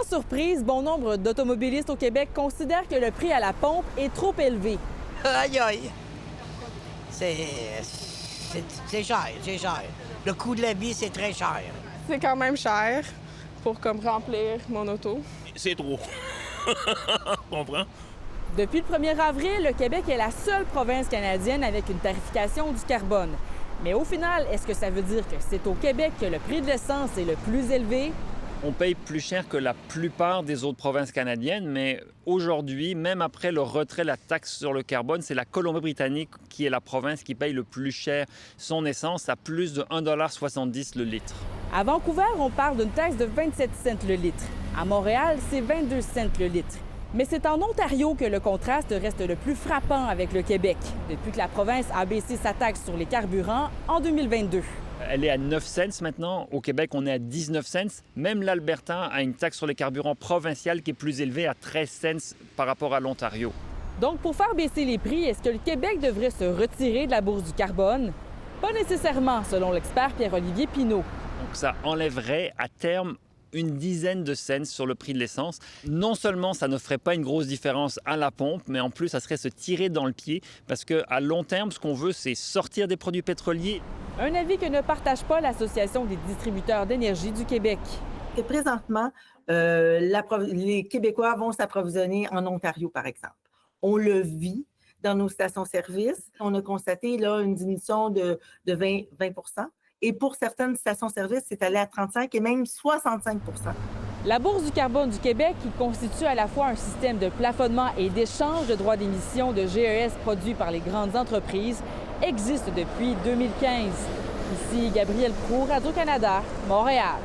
surprise, bon nombre d'automobilistes au Québec considèrent que le prix à la pompe est trop élevé. Aïe, aïe. C'est cher, c'est cher. Le coût de la vie, c'est très cher. C'est quand même cher pour comme remplir mon auto. C'est trop. On comprend? Depuis le 1er avril, le Québec est la seule province canadienne avec une tarification du carbone. Mais au final, est-ce que ça veut dire que c'est au Québec que le prix de l'essence est le plus élevé? On paye plus cher que la plupart des autres provinces canadiennes, mais aujourd'hui, même après le retrait de la taxe sur le carbone, c'est la Colombie-Britannique qui est la province qui paye le plus cher son essence à plus de 1,70 $ le litre. À Vancouver, on parle d'une taxe de 27 cents le litre. À Montréal, c'est 22 cents le litre. Mais c'est en Ontario que le contraste reste le plus frappant avec le Québec, depuis que la province a baissé sa taxe sur les carburants en 2022. Elle est à 9 cents maintenant. Au Québec, on est à 19 cents. Même l'Alberta a une taxe sur les carburants provinciale qui est plus élevée à 13 cents par rapport à l'Ontario. Donc, pour faire baisser les prix, est-ce que le Québec devrait se retirer de la bourse du carbone? Pas nécessairement, selon l'expert Pierre-Olivier Pinault. Donc ça enlèverait à terme une dizaine de cents sur le prix de l'essence. Non seulement ça ne ferait pas une grosse différence à la pompe, mais en plus ça serait se tirer dans le pied parce qu'à long terme, ce qu'on veut, c'est sortir des produits pétroliers. Un avis que ne partage pas l'Association des distributeurs d'énergie du Québec. Et présentement, les Québécois vont s'approvisionner en Ontario, par exemple. On le vit dans nos stations-service. On a constaté là, une diminution de 20 Et pour certaines stations-service, c'est allé à 35 et même 65 %. La Bourse du carbone du Québec, qui constitue à la fois un système de plafonnement et d'échange de droits d'émission de GES produits par les grandes entreprises, existe depuis 2015. Ici Gabrielle Proulx, Radio-Canada, Montréal.